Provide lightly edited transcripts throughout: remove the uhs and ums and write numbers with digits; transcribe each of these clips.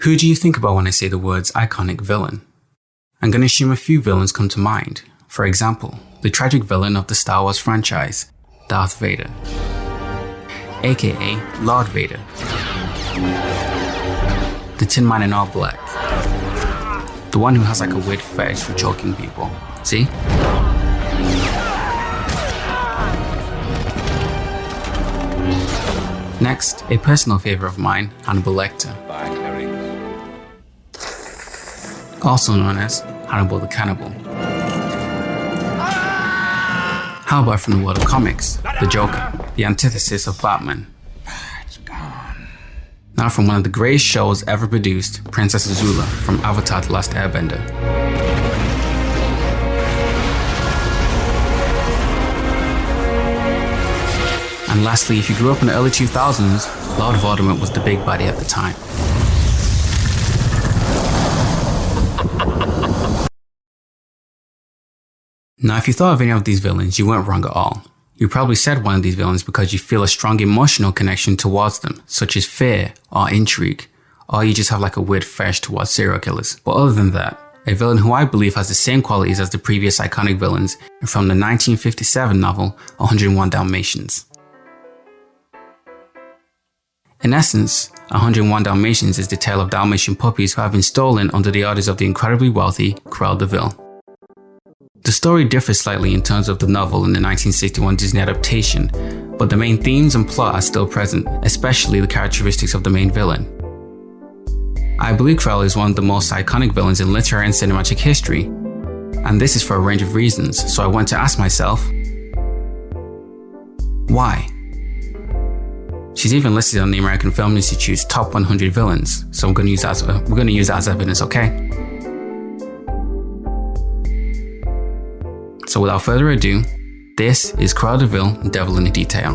Who do you think about when I say the words iconic villain? I'm going to assume a few villains come to mind. For example, the tragic villain of the Star Wars franchise, Darth Vader, aka Lord Vader. The Tin Man in all black. The one who has like a weird fetish for choking people. See? Next, a personal favourite of mine, Hannibal Lecter. Also known as Hannibal the Cannibal. How about from the world of comics, the Joker, the antithesis of Batman? Now from one of the greatest shows ever produced, Princess Azula from Avatar: The Last Airbender. And lastly, if you grew up in the early 2000s, Lord Voldemort was the big baddie at the time. Now if you thought of any of these villains, you weren't wrong at all. You probably said one of these villains because you feel a strong emotional connection towards them, such as fear or intrigue, or you just have like a weird fetish towards serial killers. But other than that, a villain who I believe has the same qualities as the previous iconic villains from the 1957 novel 101 Dalmatians. In essence, 101 Dalmatians is the tale of Dalmatian puppies who have been stolen under the orders of the incredibly wealthy Cruella DeVil. The story differs slightly in terms of the novel in the 1961 Disney adaptation, but the main themes and plot are still present, especially the characteristics of the main villain. I believe Cruella is one of the most iconic villains in literary and cinematic history, and this is for a range of reasons, so I want to ask myself, why? She's even listed on the American Film Institute's top 100 villains, so we're going to use that as evidence, okay? So without further ado, this is Cruella DeVil, Devil in the Detail.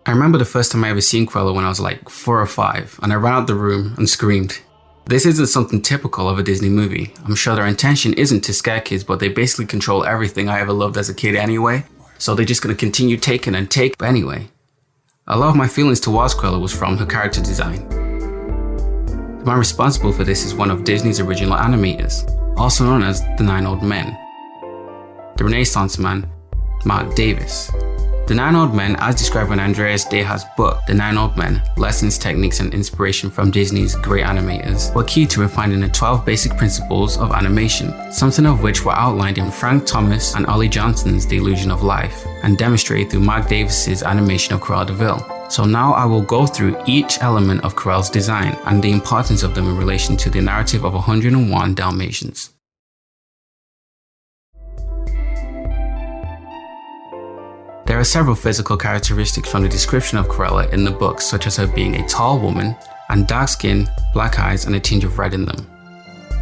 I remember the first time I ever seen Cruella when I was like 4 or 5, and I ran out the room and screamed. This isn't something typical of a Disney movie. I'm sure their intention isn't to scare kids, but they basically control everything I ever loved as a kid anyway, so they're just going to continue taking and take. But anyway, a lot of my feelings towards Cruella was from her character design. The man responsible for this is one of Disney's original animators, also known as the Nine Old Men, the Renaissance man, Mark Davis. The Nine Old Men, as described in Andreas Deha's book, The Nine Old Men, Lessons, Techniques and Inspiration from Disney's Great Animators, were key to refining the 12 basic principles of animation, something of which were outlined in Frank Thomas and Ollie Johnson's The Illusion of Life, and demonstrated through Mark Davis's animation of Cruella DeVil. So now I will go through each element of Cruella's design and the importance of them in relation to the narrative of 101 Dalmatians. There are several physical characteristics from the description of Cruella in the book, such as her being a tall woman, and dark skin, black eyes, and a tinge of red in them.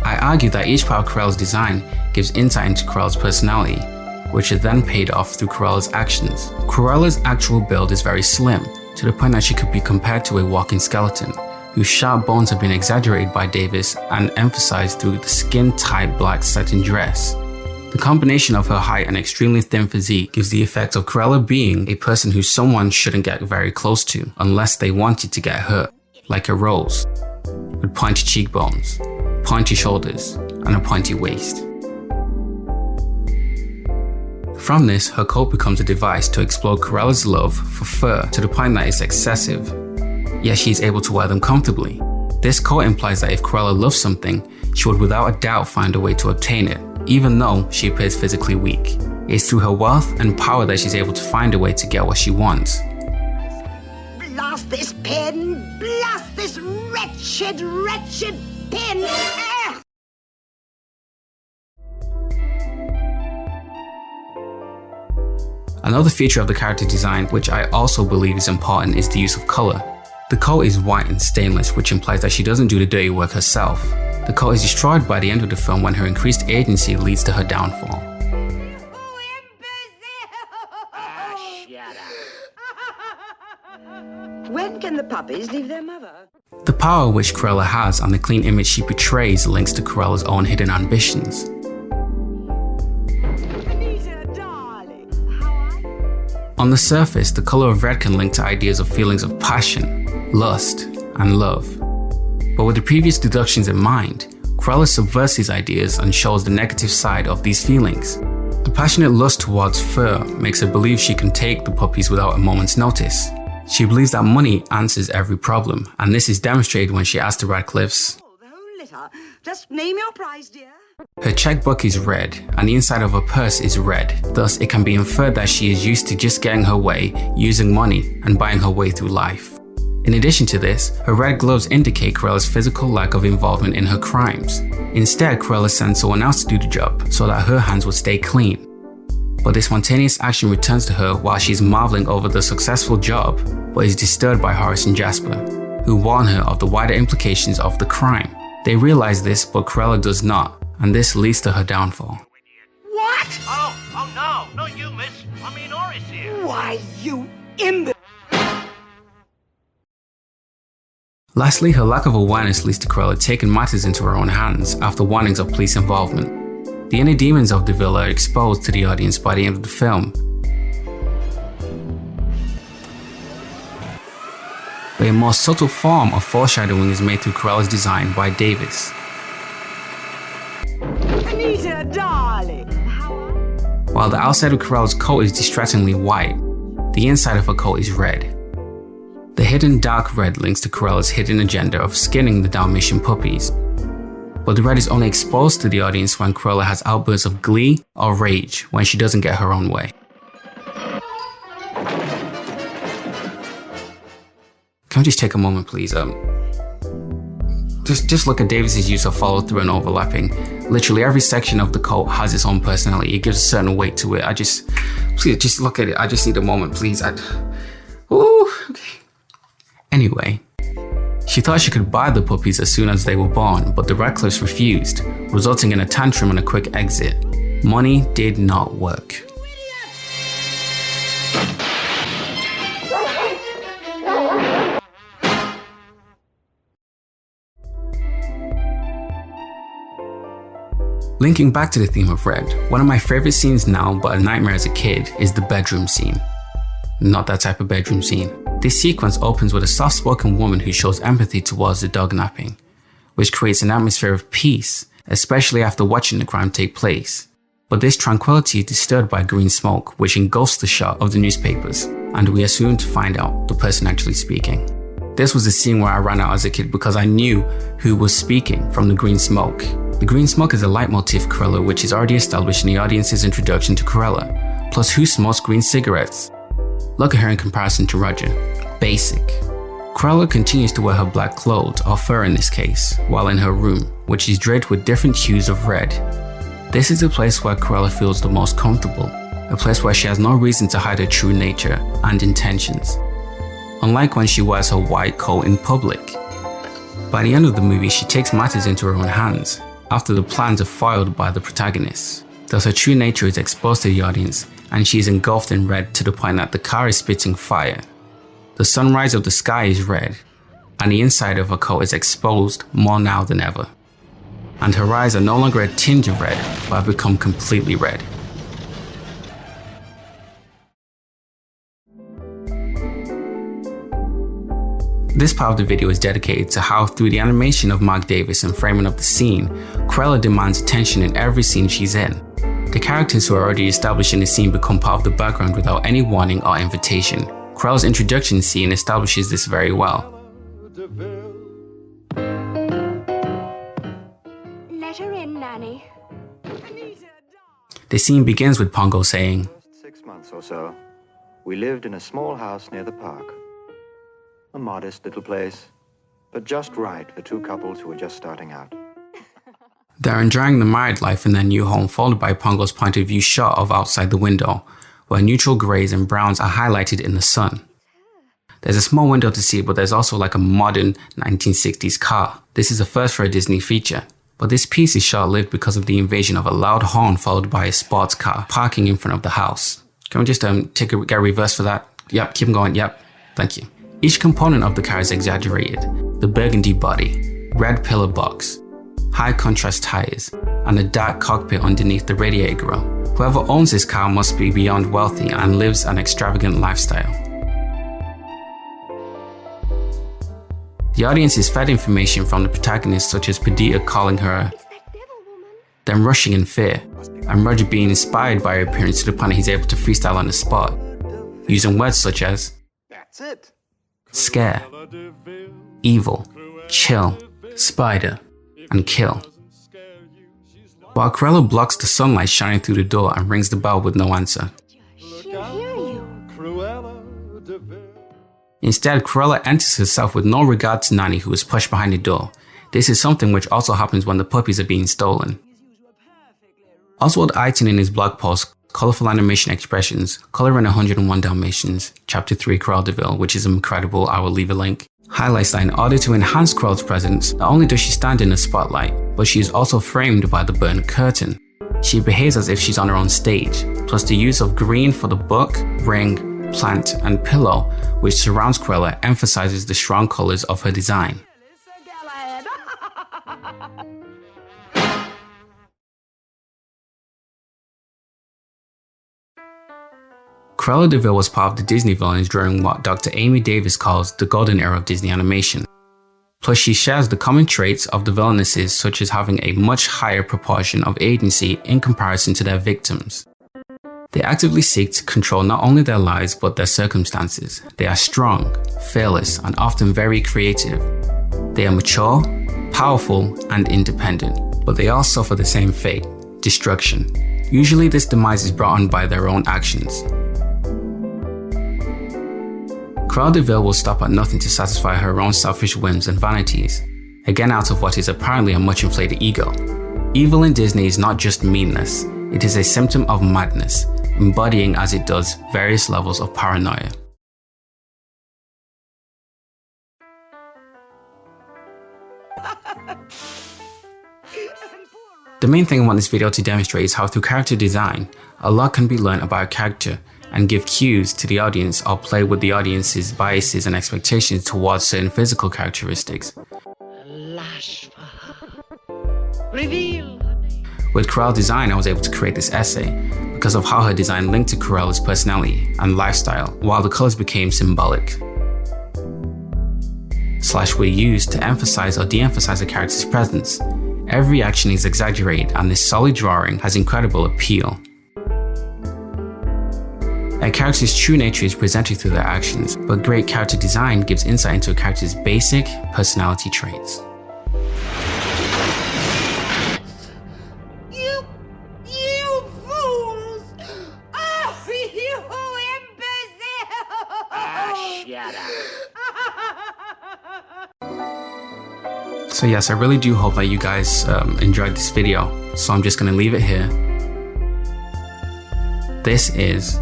I argue that each part of Cruella's design gives insight into Cruella's personality, which is then paid off through Cruella's actions. Cruella's actual build is very slim, to the point that she could be compared to a walking skeleton, whose sharp bones have been exaggerated by Davis and emphasized through the skin-tight black satin dress. The combination of her height and extremely thin physique gives the effect of Cruella being a person who someone shouldn't get very close to unless they wanted to get hurt, like a rose, with pointy cheekbones, pointy shoulders, and a pointy waist. From this, her coat becomes a device to explode Cruella's love for fur to the point that it's excessive, yet she is able to wear them comfortably. This coat implies that if Cruella loves something, she would without a doubt find a way to obtain it, even though she appears physically weak. It's through her wealth and power that she's able to find a way to get what she wants. Blast this pen! Blast this wretched, wretched pen! Ah! Another feature of the character design, which I also believe is important, is the use of color. The coat is white and stainless, which implies that she doesn't do the dirty work herself. The coat is destroyed by the end of the film when her increased agency leads to her downfall. When can the puppies leave their mother? The power which Cruella has and the clean image she portrays links to Cruella's own hidden ambitions. On the surface, the color of red can link to ideas of feelings of passion, lust, and love. But with the previous deductions in mind, Cruella subverts these ideas and shows the negative side of these feelings. The passionate lust towards fur makes her believe she can take the puppies without a moment's notice. She believes that money answers every problem, and this is demonstrated when she asks the Radcliffes, Oh, the whole litter. Just name your price, dear. her checkbook is red, and the inside of her purse is red. Thus, it can be inferred that she is used to just getting her way, using money, and buying her way through life. In addition to this, her red gloves indicate Cruella's physical lack of involvement in her crimes. Instead, Cruella sends someone else to do the job so that her hands would stay clean. But this spontaneous action returns to her while she's marveling over the successful job, but is disturbed by Horace and Jasper, who warn her of the wider implications of the crime. They realize this, but Cruella does not, and this leads to her downfall. What? Oh, no, not you, miss. I mean Horace here. Why, you imbecile. Lastly, her lack of awareness leads to Cruella taking matters into her own hands after warnings of police involvement. The inner demons of DeVil are exposed to the audience by the end of the film. But a more subtle form of foreshadowing is made through Cruella's design by Davis. Anita, darling. While the outside of Cruella's coat is distractingly white, the inside of her coat is red. The hidden dark red links to Cruella's hidden agenda of skinning the Dalmatian puppies. But the red is only exposed to the audience when Cruella has outbursts of glee or rage when she doesn't get her own way. Can we just take a moment, please? Just look at Davis's use of follow through and overlapping. Literally every section of the coat has its own personality. It gives a certain weight to it. Please just look at it. I just need a moment, please. Ooh, okay. Anyway, she thought she could buy the puppies as soon as they were born, but the Radcliffes refused, resulting in a tantrum and a quick exit. Money did not work. Linking back to the theme of red, one of my favorite scenes now, but a nightmare as a kid, is the bedroom scene. Not that type of bedroom scene. This sequence opens with a soft-spoken woman who shows empathy towards the dog napping, which creates an atmosphere of peace, especially after watching the crime take place. But this tranquility is disturbed by green smoke, which engulfs the shot of the newspapers, and we are soon to find out the person actually speaking. This was the scene where I ran out as a kid because I knew who was speaking from the green smoke. The green smoke is a leitmotif Cruella which is already established in the audience's introduction to Cruella. Plus, who smokes green cigarettes? Look at her in comparison to Roger. Basic. Cruella continues to wear her black clothes, or fur in this case, while in her room, which is draped with different hues of red. This is the place where Cruella feels the most comfortable, a place where she has no reason to hide her true nature and intentions, unlike when she wears her white coat in public. By the end of the movie, she takes matters into her own hands, after the plans are foiled by the protagonist. Thus her true nature is exposed to the audience, and she is engulfed in red to the point that the car is spitting fire. The sunrise of the sky is red, and the inside of her coat is exposed more now than ever. And her eyes are no longer a tinge of red, but have become completely red. This part of the video is dedicated to how, through the animation of Mark Davis and framing of the scene, Cruella demands attention in every scene she's in. The characters who are already established in the scene become part of the background without any warning or invitation. Cruella's introduction scene establishes this very well. Let her in, Nanny. The scene begins with Pongo saying, 6 months or so, we lived in a small house near the park. A modest little place, but just right for two couples who were just starting out. They're enjoying the married life in their new home, followed by Pongo's point of view shot of outside the window, where neutral greys and browns are highlighted in the sun. There's a small window to see, but there's also like a modern 1960s car. This is a first for a Disney feature. But this piece is short-lived because of the invasion of a loud horn followed by a sports car parking in front of the house. Can we just get a reverse for that? Yep, keep going, yep, thank you. Each component of the car is exaggerated. The burgundy body, red pillar box, high contrast tires, and a dark cockpit underneath the radiator grill. Whoever owns this cow must be beyond wealthy and lives an extravagant lifestyle. The audience is fed information from the protagonist, such as Perdita calling her, then rushing in fear, and Roger being inspired by her appearance to the point that he's able to freestyle on the spot, using words such as scare, evil, chill, spider, and kill. While Cruella blocks the sunlight shining through the door and rings the bell with no answer. Instead, Cruella enters herself with no regard to Nanny, who is pushed behind the door. This is something which also happens when the puppies are being stolen. Oswald Eiton, in his blog post, Colorful Animation Expressions, Coloring 101 Dalmatians, Chapter 3 Cruella DeVil, which is incredible, I will leave a link, highlights that in order to enhance Cruella's presence, not only does she stand in the spotlight, but she is also framed by the burnt curtain. She behaves as if she's on her own stage, plus the use of green for the book, ring, plant, and pillow, which surrounds Cruella, emphasizes the strong colors of her design. Cruella DeVil was part of the Disney villains during what Dr. Amy Davis calls the golden era of Disney animation. Plus, she shares the common traits of the villainesses, such as having a much higher proportion of agency in comparison to their victims. They actively seek to control not only their lives but their circumstances. They are strong, fearless, and often very creative. They are mature, powerful, and independent, but they all suffer the same fate: destruction. Usually this demise is brought on by their own actions. Cruella DeVil will stop at nothing to satisfy her own selfish whims and vanities, again out of what is apparently a much inflated ego. Evil in Disney is not just meanness, it is a symptom of madness, embodying as it does various levels of paranoia. The main thing I want this video to demonstrate is how through character design, a lot can be learned about a character and give cues to the audience or play with the audience's biases and expectations towards certain physical characteristics. With Cruella design, I was able to create this essay because of how her design linked to Cruella's personality and lifestyle, while the colors became symbolic. / were used to emphasize or de-emphasize a character's presence. Every action is exaggerated and this solid drawing has incredible appeal. A character's true nature is presented through their actions, but great character design gives insight into a character's basic personality traits. You fools! Oh, you imbecile! Shut up. So yes, I really do hope that you guys enjoyed this video, so I'm just going to leave it here. This is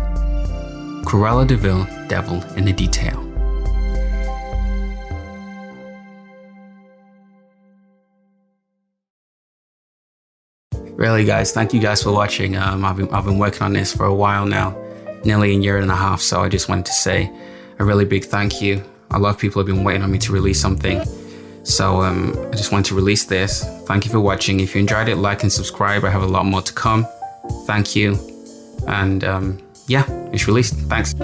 Cruella DeVil, Devil in the Detail. Really guys, thank you guys for watching. I've been working on this for a while now, nearly a year and a half, so I just wanted to say a really big thank you. A lot of people have been waiting on me to release something, so I just wanted to release this. Thank you for watching. If you enjoyed it, like and subscribe. I have a lot more to come. Thank you, and yeah, it's released. Thanks.